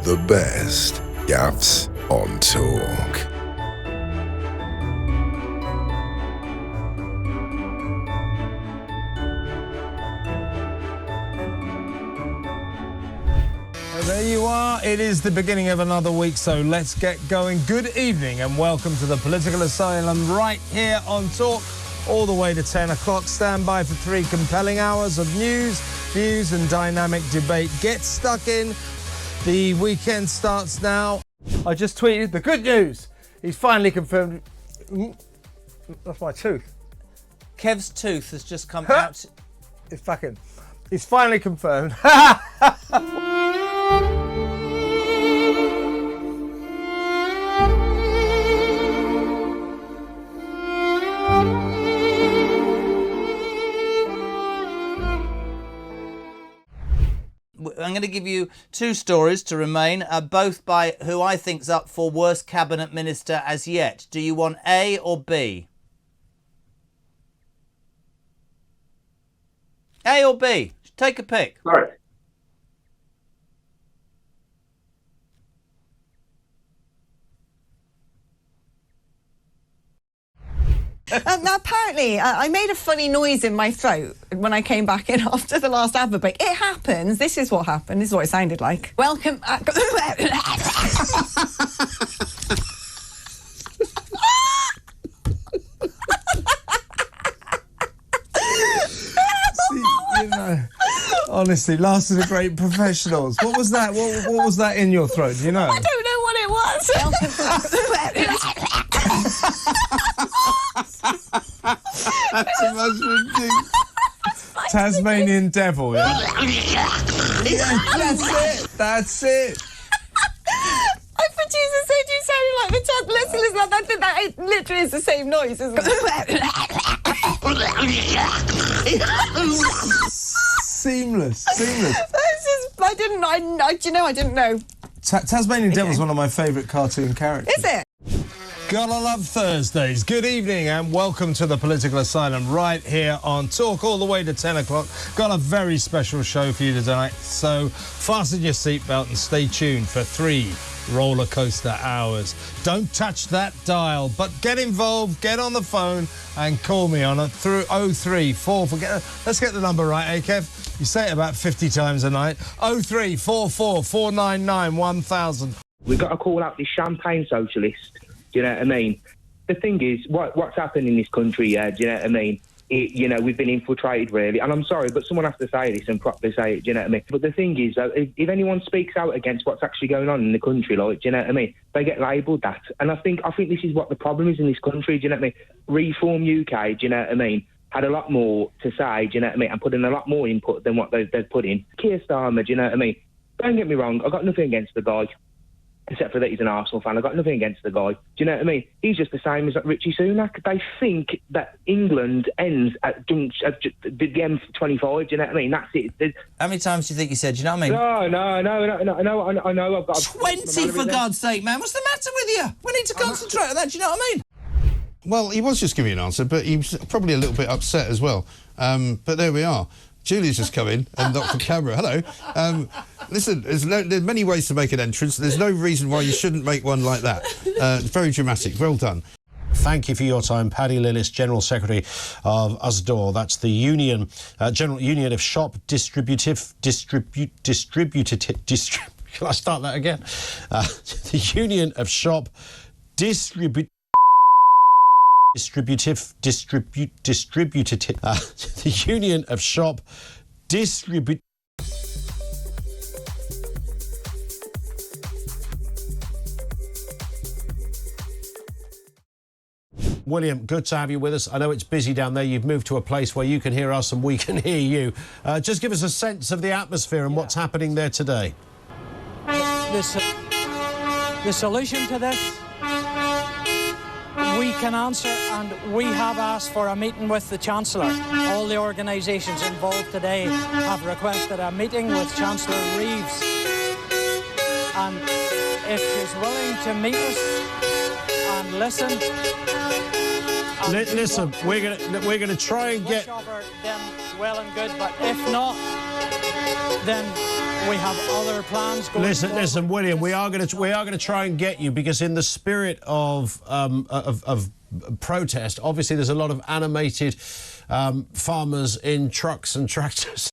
the best gaffs on Talk. There you are. It is the beginning of another week, so let's get going. Good evening and welcome to the Political Asylum right here on Talk, all the way to 10 o'clock. Stand by for 3 compelling hours of news, views and dynamic debate. Get stuck in. The weekend starts now. I just tweeted the good news. He's finally confirmed. That's my tooth. Kev's tooth has just come out. It's fucking. He's finally confirmed. I'm going to give you 2 stories to remain, both by who I think's up for worst cabinet minister as yet. Do you want A or B? A or B? Take a pick. Sorry. Now, apparently, I made a funny noise in my throat when I came back in after the last advert break. It happens. This is what happened. This is what it sounded like. Welcome. Honestly, last of the great professionals. What was that? What was that in your throat? Do you know? I don't know what it was. That's the most ridiculous. Tasmanian devil, yeah? That's it. My producer said you sounded like the top. Listen, that literally is the same noise, isn't it? Seamless. I didn't know. Tasmanian Devil's one of my favourite cartoon characters. Is it? Gotta love Thursdays. Good evening and welcome to the Political Asylum right here on Talk, all the way to 10 o'clock. Got a very special show for you tonight, so fasten your seatbelt and stay tuned for 3 roller coaster hours. Don't touch that dial, but get involved, get on the phone and call me on it through 034. Let's get the number right, eh, Kev? You say it about 50 times a night. 0344 499 1000. We've got to call out this champagne socialist. Do you know what I mean? The thing is, what's happened in this country, do you know what I mean? We've been infiltrated, really. And I'm sorry, but someone has to say this and properly say it, do you know what I mean? But the thing is, if anyone speaks out against what's actually going on in the country, like, do you know what I mean? They get labelled that. And I think this is what the problem is in this country, do you know what I mean? Reform UK, do you know what I mean? Had a lot more to say, do you know what I mean? And put in a lot more input than what they've put in. Keir Starmer, do you know what I mean? Don't get me wrong, I've got nothing against the guy. Except for that he's an Arsenal fan. I've got nothing against the guy. Do you know what I mean? He's just the same as Richie Sunak. They think that England ends at the M25. Do you know what I mean? That's it. How many times do you think he said? Do you know what I mean? No. I know. I've got 20 for God's sake, man. What's the matter with you? We need to concentrate on that. Do you know what I mean? Well, he was just giving you an answer, but he was probably a little bit upset as well. But there we are. Julie's just come in and knocked the camera. Hello. Listen, there's many ways to make an entrance. There's no reason why you shouldn't make one like that. It's very dramatic. Well done. Thank you for your time, Paddy Lillis, General Secretary of USDOR. That's the Union, General Union of Shop Distributive. Can I start that again? The Union of Shop Distributive. The Union of Shop Distribute. William, good to have you with us. I know it's busy down there. You've moved to a place where you can hear us and we can hear you. Just give us a sense of the atmosphere and what's happening there today. The solution to this, we can answer, and we have asked for a meeting with the Chancellor. All the organisations involved today have requested a meeting with Chancellor Reeves, and if she's willing to meet us and listen, listen, we're gonna try and get them well and good, but if not, then We have other plans going forward. Listen, William. We are going to try and get you, because in the spirit of protest, obviously there's a lot of animated farmers in trucks and tractors.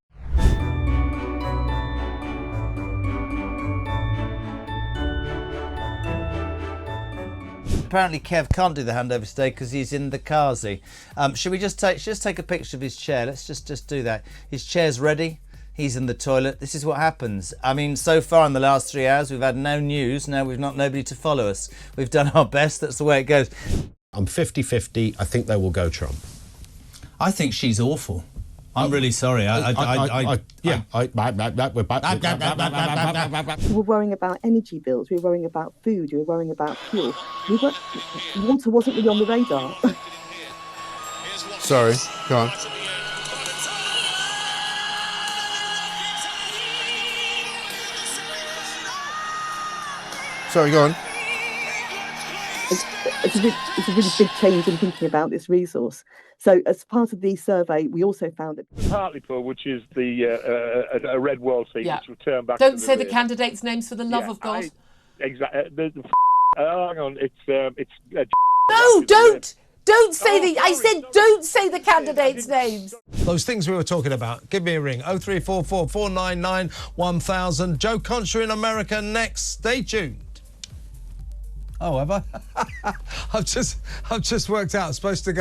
Apparently Kev can't do the handover today because he's in the carsy. Should we just take a picture of his chair? Let's just do that. His chair's ready. He's in the toilet. This is what happens. I mean, so far in the last 3 hours, we've had no news. Now we've not nobody to follow us. We've done our best. That's the way it goes. I'm 50-50. I think they will go Trump. I think she's awful. I'm really sorry. We're worrying about energy bills. We're worrying about food. We're worrying about fuel. Water wasn't really on the radar. Sorry, go on. Sorry, go on. It's a really big change in thinking about this resource. So as part of the survey, we also found that Hartlepool, which is a red world seat, which will turn back. Don't say the candidates' names for the love of God. Exactly. Hang on, it's. No, don't say the. I said don't say the candidates' names. Those things we were talking about. Give me a ring. 0344 499 1000. Joe Concha in America next. Stay tuned. Oh, have I? I've just worked out. I'm supposed to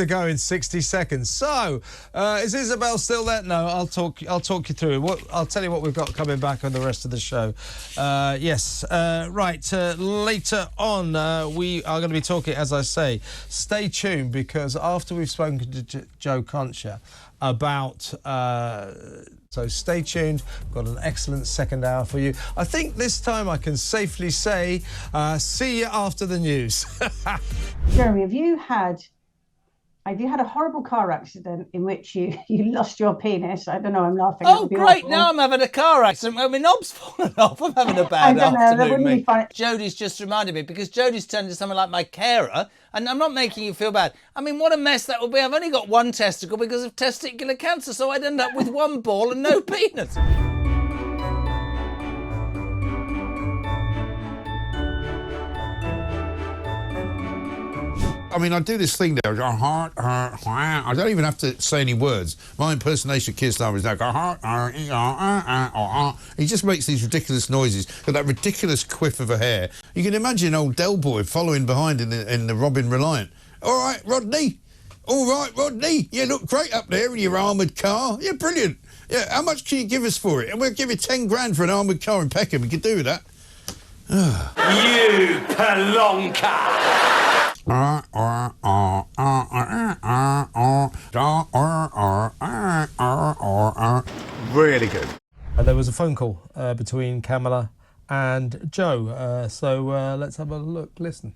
go in 60 seconds. So, is Isabel still there? No, I'll talk you through it. I'll tell you what we've got coming back on the rest of the show. Yes, right. Later on, we are going to be talking, as I say. Stay tuned, because after we've spoken to Joe Concha about. So stay tuned. We've got an excellent second hour for you. I think this time I can safely say, see you after the news. Jeremy, have you had a horrible car accident in which you lost your penis? I don't know, I'm laughing. Oh, great. Now I'm having a car accident where my knob's fallen off. I'm having a bad afternoon. Jodie's just reminded me, because Jodie's turned into someone like my carer, and I'm not making you feel bad. I mean, what a mess that would be. I've only got one testicle because of testicular cancer, so I'd end up with one ball and no penis. I mean, I do this thing there. I don't even have to say any words. My impersonation of Keir Starmer is now. He just makes these ridiculous noises with that ridiculous quiff of a hair. You can imagine old Del Boy following behind in the Robin Reliant. All right, Rodney. All right, Rodney. You look great up there in your armoured car. Yeah, brilliant. Yeah, how much can you give us for it? And we'll give you 10 grand for an armoured car in Peckham. We could do with that. You pelonka! Really good. There was a phone call between Kamala and Joe. So let's have a look, listen.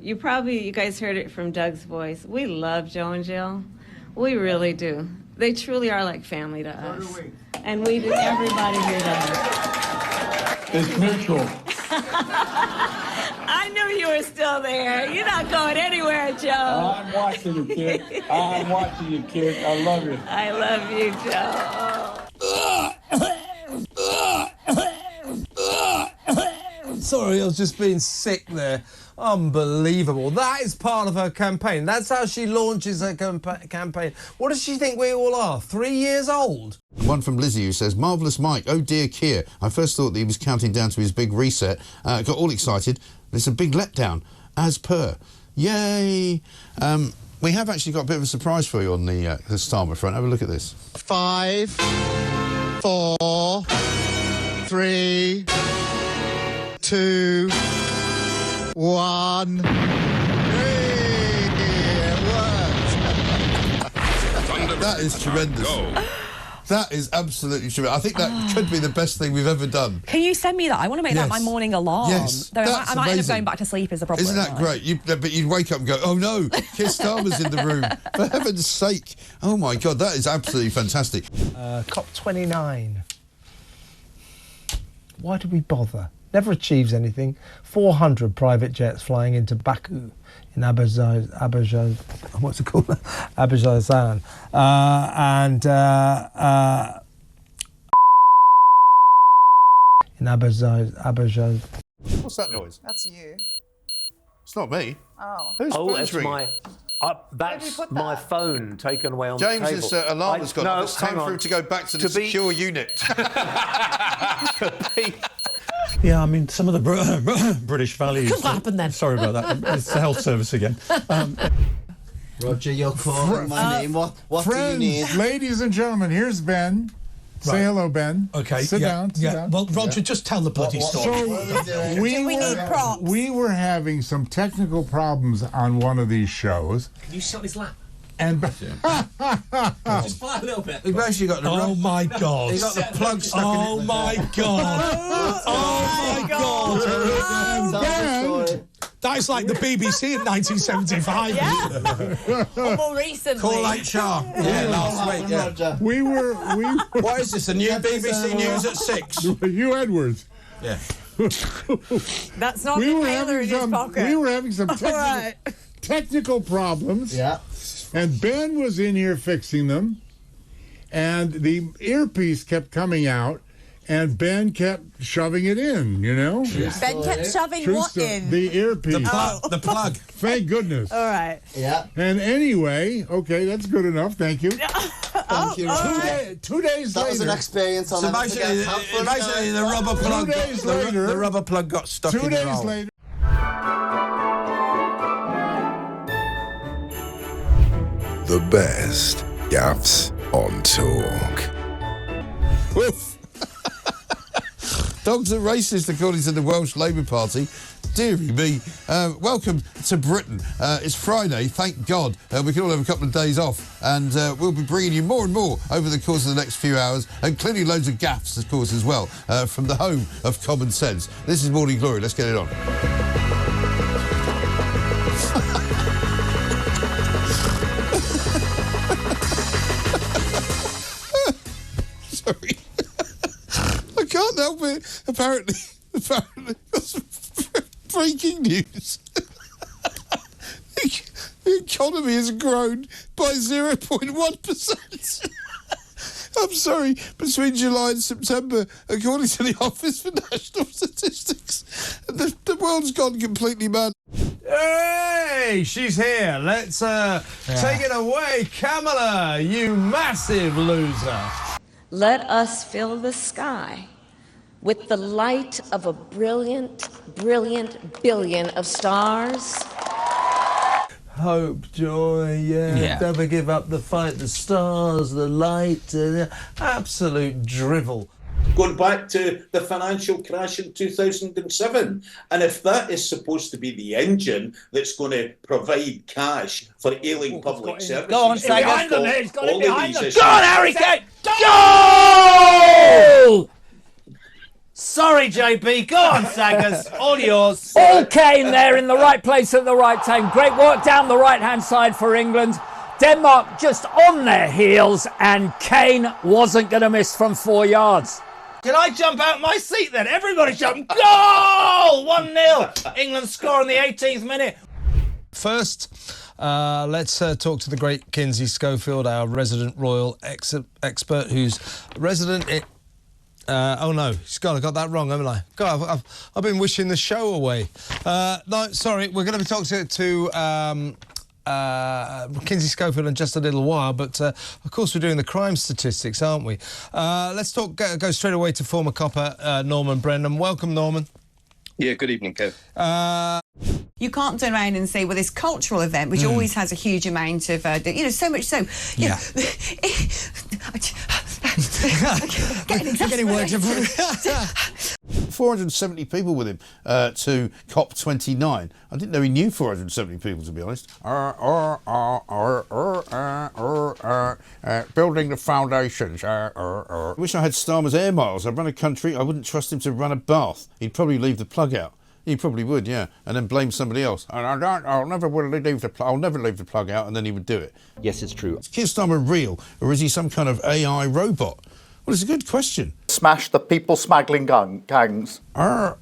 You guys heard it from Doug's voice. We love Joe and Jill. We really do. They truly are like family to us. And we do, everybody here does. It's mutual. I knew you were still there. You're not going anywhere, Joe. I'm watching you, kid. I'm watching you, kid. I love you. I love you, Joe. Sorry, I was just being sick there. Unbelievable. That is part of her campaign. That's how she launches her campaign. What does she think we all are? 3 years old? One from Lizzie who says, "Marvellous Mike, oh dear Keir. I first thought that he was counting down to his big reset. Got all excited. It's a big letdown, as per. Yay." We have actually got a bit of a surprise for you on the Starmer front. Have a look at this. 5, 4, 3, 2, 1. That is tremendous. That is absolutely tremendous. I think that could be the best thing we've ever done. Can you send me that? I want to make that my morning alarm. Yes, Though I might end up going back to sleep is a problem. Isn't that great? But you'd wake up and go, oh no, Keir Starmer's in the room. For heaven's sake. Oh my God, that is absolutely fantastic. COP29. Why do we bother? Never achieves anything. 400 private jets flying into Baku in Azerbaijan. What's it called? Azerbaijan. Abajaz. What's that noise? That's you. It's not me. Oh. Whose phone's that's ringing? that's my phone taken away on the table. James's alarm has gone off. It's time for him to go back to the secure unit. Yeah, I mean, some of the British values... What happened then? Sorry about that. It's the health service again. Roger, you're calling my name. What friends, do you need? Ladies and gentlemen, here's Ben. Say hello, Ben. Okay. Sit down. Well, Roger, just tell the bloody story. So we were having some technical problems on one of these shows. Can you shut his lap? And just fly a little bit. We've actually got the oh my God! He got the plug stuck in it. Oh my God! Oh my God! That is like the BBC in 1975. Yeah. Or more recently. Call HR. Yeah, last week. Yeah. We were. What is this? A new BBC News at 6? Hugh Edwards. Yeah. That's not the Taylor in his pocket. We were having some technical problems. Yeah. And Ben was in here fixing them, and the earpiece kept coming out, and Ben kept shoving it in, you know? Yeah. Ben kept shoving what in? The earpiece. The plug. Thank goodness. All right. Yeah. And anyway, okay, that's good enough. Thank you. Thank you. 2 days later. That was an experience I'll never forget. Basically, the rubber plug. 2 days later. The rubber plug got stuck in the 2 days roll. later. The best gaffs on Talk. Woof. Dogs are racist, according to the Welsh Labour Party. Deary me. Welcome to Britain. It's Friday, thank God. We can all have a couple of days off, and we'll be bringing you more and more over the course of the next few hours, and clearly loads of gaffs, of course, as well, from the home of common sense. This is Morning Glory. Let's get it on. Sorry. I can't help it. Apparently, breaking news. The economy has grown by 0.1%. I'm sorry, between July and September, according to the Office for National Statistics, the world's gone completely mad. Hey, she's here. Let's take it away, Kamala, you massive loser. Let us fill the sky with the light of a brilliant, brilliant billion of stars. Hope, joy, yeah. Never give up the fight, the stars, the light, absolute drivel. Going back to the financial crash in 2007. And if that is supposed to be the engine that's going to provide cash for ailing public services... Go on, Sagan. Go on, Harry Kane! Goal! Sorry, JB. Go on, Saggers. All yours. All Kane there in the right place at the right time. Great work down the right-hand side for England. Denmark just on their heels, and Kane wasn't going to miss from 4 yards. Did I jump out my seat then? Everybody jumped. Goal! 1-0. England score in the 18th minute. First, let's talk to the great Kinsey Schofield, our resident royal expert, who's resident in... oh no, God, I got that wrong, haven't I? God, I've been wishing the show away. No, sorry, we're going to be talking to Kinsey Schofield in just a little while, but of course we're doing the crime statistics, aren't we? Let's go straight away to former copper Norman Brennan. Welcome, Norman. Yeah, good evening, Kev. You can't turn around and say, well, this cultural event, which always has a huge amount of, so much so. Yeah. Getting worked up. 470 people with him to COP29. I didn't know he knew 470 people, to be honest. Building the foundations. Wish I had Starmer's air miles. I'd run a country. I wouldn't trust him to run a bath. He'd probably leave the plug out. He probably would, yeah, and then blame somebody else. I'll never leave the plug out, and then he would do it. Yes, it's true. Is Keir Starmer real, or is he some kind of AI robot? Well, it's a good question. Smash the people smuggling gangs. China.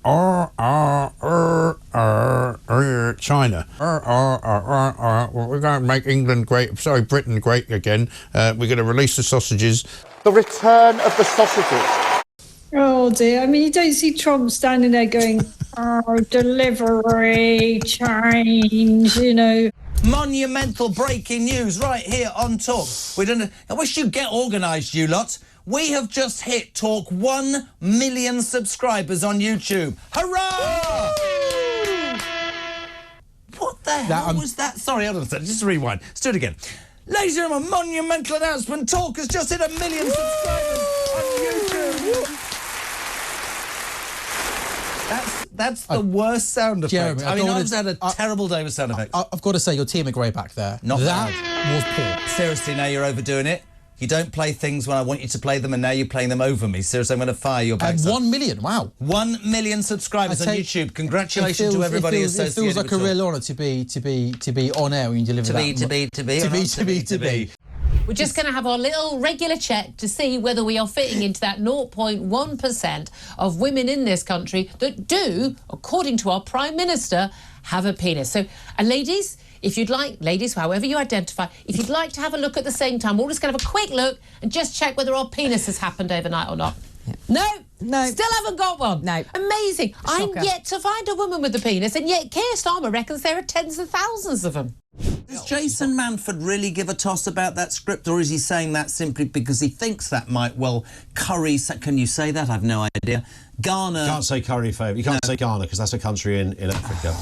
We're going to make England great. Sorry, Britain great again. We're going to release the sausages. The return of the sausages. Oh dear. I mean, you don't see Trump standing there going, oh, delivery, change, you know. Monumental breaking news right here on Talk. I wish you'd get organised, you lot. We have just hit Talk 1 million subscribers on YouTube. Hurrah! What the hell was that? Sorry, hold on a second. Just rewind. Let's do it again. Ladies and gentlemen, monumental announcement. Talk has just hit 1 million subscribers on YouTube. That's the worst sound effect. Jeremy, I mean, I've had a terrible day with sound effects. I've got to say, your team are great back there. Not that bad. was poor. Seriously, now you're overdoing it. You don't play things when I want you to play them, and now you're playing them over me. Seriously, I'm going to fire your backside. 1 million, wow. 1 million subscribers on YouTube. Congratulations to everybody associated. It feels like a real honour to be on air when you deliver To be. We're just going to have our little regular check to see whether we are fitting into that 0.1% of women in this country that do, according to our Prime Minister, have a penis. So, and ladies, if you'd like, ladies, however you identify, if you'd like to have a look at the same time, we're just going to have a quick look and just check whether our penis has happened overnight or not. No, still haven't got one. No. Amazing. I'm yet to find a woman with a penis, and yet Keir Starmer reckons there are tens of thousands of them. Does Jason Manford really give a toss about that script, or is he saying that simply because he thinks that might, well, curry... Can you say that? I've no idea. Ghana... You can't say curry favour. You can't say Ghana, because that's a country in Africa.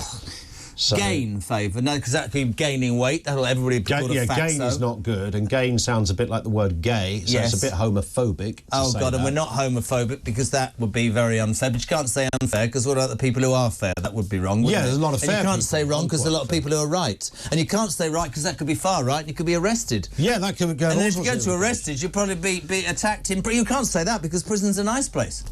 So, gain favour. No, because that could be gaining weight. That'll everybody call it fatso. Gain is not good, and gain sounds a bit like the word gay, so it's a bit homophobic. Oh, God, and we're not homophobic, because that would be very unfair. But you can't say unfair, because what about the people who are fair? That would be wrong, wouldn't it? There's a lot of fair And you can't people say wrong, because there's a lot of people who are right. And you can't say right, because that could be far right, and you could be arrested. Yeah, that could go... And then if you go to arrested, you'll probably be attacked in... You can't say that, because prison's a nice place.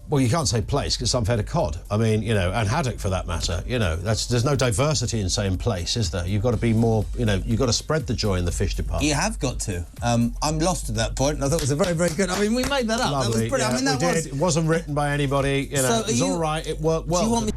Well, you can't say place, because it's unfair to cod. I mean, you know, and haddock for that matter. You know, there's no diversity in saying place, is there? You've got to be more, you know, you've got to spread the joy in the fish department. You have got to. I'm lost at that point, and I thought it was a very, very good... I mean, we made that up. Lovely, that was brilliant. Yeah, I mean, that was... It wasn't written by anybody, you know. So it was all right, it worked well. Do you want me...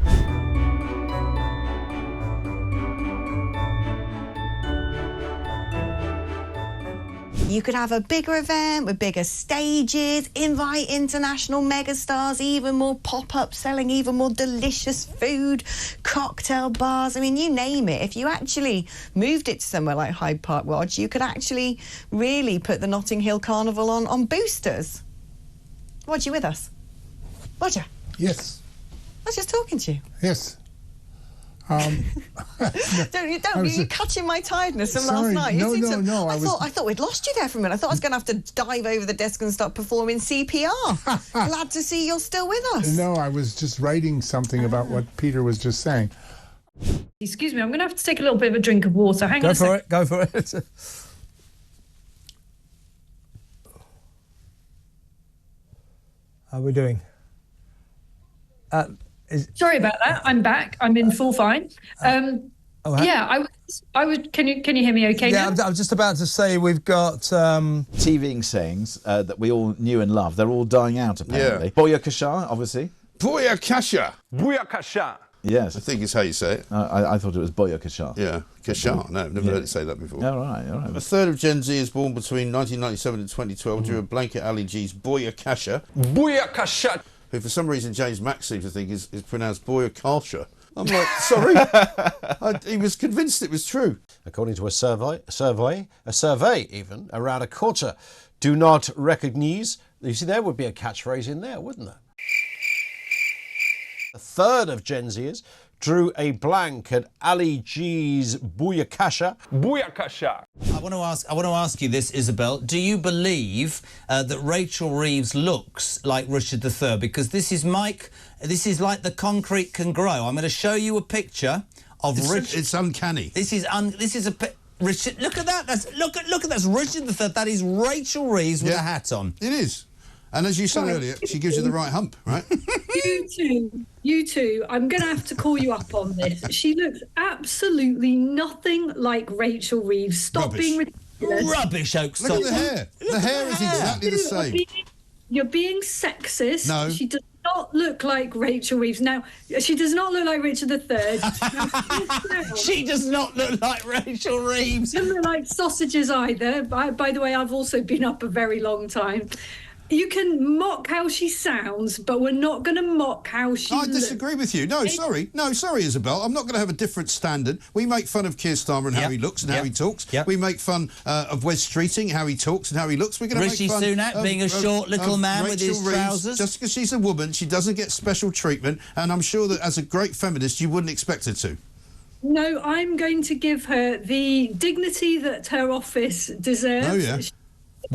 You could have a bigger event with bigger stages, invite international megastars, even more pop-ups selling even more delicious food, cocktail bars. I mean, you name it. If you actually moved it to somewhere like Hyde Park Lodge, you could actually really put the Notting Hill Carnival on boosters. Roger, you with us? Roger? Yes. I was just talking to you. Yes. You're catching my tiredness from last night. No. I thought we'd lost you there for a minute. I thought I was going to have to dive over the desk and start performing CPR. Glad to see you're still with us. No, I was just writing something about what Peter was just saying. Excuse me, I'm going to have to take a little bit of a drink of water. Hang on a second. Go for it. How are we doing? Sorry about that. I'm back. I'm in full fine. Yeah, I was. Can you hear me okay now? Yeah, I'm just about to say we've got TVing sayings that we all knew and loved. They're all dying out apparently. Boya Kasha, obviously. Boya Kasha. Boya Kasha. Yes, I think it's how you say it. I thought it was Boya Kasha. Yeah, Kasha. No, I've never heard it say that before. All right. A third of Gen Z is born between 1997 and 2012 due to Blanket Ali G's Boya Kasha. Boya Kasha. Who for some reason James Max seems to think is pronounced Boya Kalsha. I'm like, sorry. He was convinced it was true. According to a survey even, around a quarter do not recognise. You see, there would be a catchphrase in there, wouldn't there? A third of Gen Zers drew a blank at Ali G's Booyakasha. Booyakasha. I want to ask you this, Isabel. Do you believe that Rachel Reeves looks like Richard III? Because this is Mike. This is like the concrete can grow. I'm going to show you a picture of Richard. It's uncanny. This is Richard. Look at that. Look at that's Richard III. That is Rachel Reeves with a hat on. It is. And as you said earlier, she gives you the right hump, right? You two, I'm going to have to call you up on this. She looks absolutely nothing like Rachel Reeves. Stop being ridiculous. Rubbish, Oak. Look at the hair. The hair is exactly the same. You're being sexist. No. She does not look like Rachel Reeves. Now, she does not look like Richard III. She does not look like Rachel Reeves. Doesn't look like sausages either. By the way, I've also been up a very long time. You can mock how she sounds, but we're not going to mock how she I disagree with you. No, sorry, Isabel. I'm not going to have a different standard. We make fun of Keir Starmer and how he looks and how he talks. We make fun of Wes Streeting, how he talks and how he looks. We're going to make fun Sunak being a short little man with his trousers. Just because she's a woman, she doesn't get special treatment, and I'm sure that as a great feminist, you wouldn't expect her to. No, I'm going to give her the dignity that her office deserves. Oh, yeah.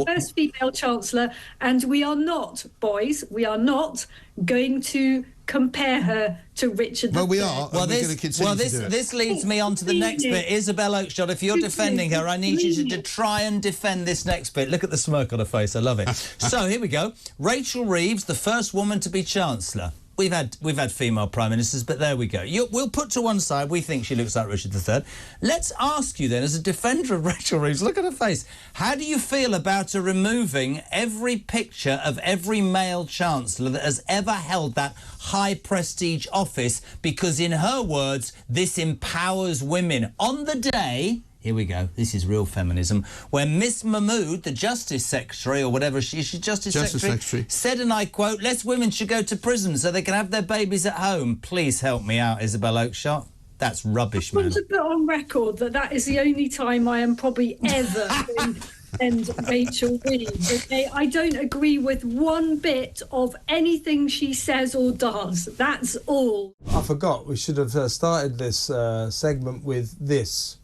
First female chancellor, and we are not, boys, we are not going to compare her to Richard III. Well, we are. This leads me on to the next bit. Isabel Oakeshott, if you're defending her, I need you to try and defend this next bit. Look at the smirk on her face. I love it. So here we go. Rachel Reeves, the first woman to be chancellor. We've had female prime ministers, but there we go. We'll put to one side. We think she looks like Richard III. Let's ask you then, as a defender of Rachel Reeves, look at her face. How do you feel about her removing every picture of every male chancellor that has ever held that high prestige office? Because in her words, this empowers women. On the day... Here we go. This is real feminism. Where Miss Mahmood, the Justice Secretary, or whatever she's Justice Secretary, said, and I quote, less women should go to prison so they can have their babies at home. Please help me out, Isabel Oakeshott. That's rubbish, man. I want to put on record that is the only time I am probably ever going to defend Rachel Reeves. Okay? I don't agree with one bit of anything she says or does. That's all. I forgot. We should have started this segment with this.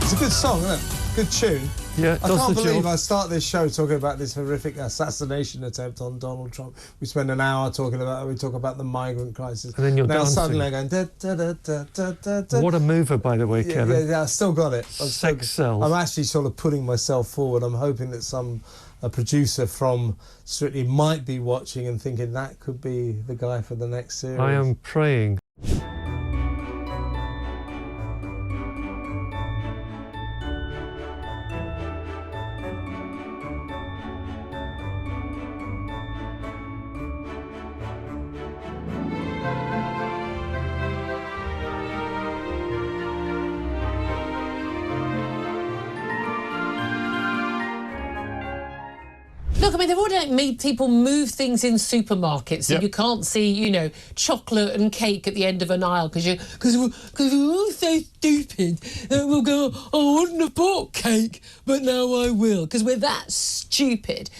It's a good song, isn't it? Good tune. Yeah, I can't believe I start this show talking about this horrific assassination attempt on Donald Trump. We spend an hour talking about it. We talk about the migrant crisis. And then you're dancing. Suddenly I'm going... Da, da, da, da, da, da, da. What a mover, by the way, Kevin. Yeah, I still got it. Sex sells. I'm actually sort of putting myself forward. I'm hoping that a producer from Strictly might be watching and thinking that could be the guy for the next series. I am praying. Look, I mean, they've already made people move things in supermarkets, so you can't see, you know, chocolate and cake at the end of an aisle because we're all so stupid that we'll go, oh, I wouldn't have bought cake, but now I will, because we're that stupid.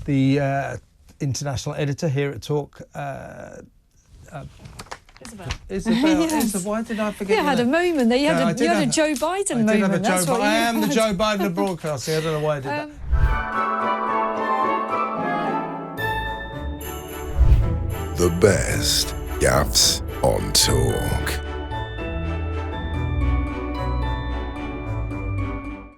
The international editor here at Talk. Isabel, why did I forget? You had a moment there. You had a Joe Biden moment. I am the Joe Biden of broadcasting. I don't know why I did that. The best gaffs on Talk.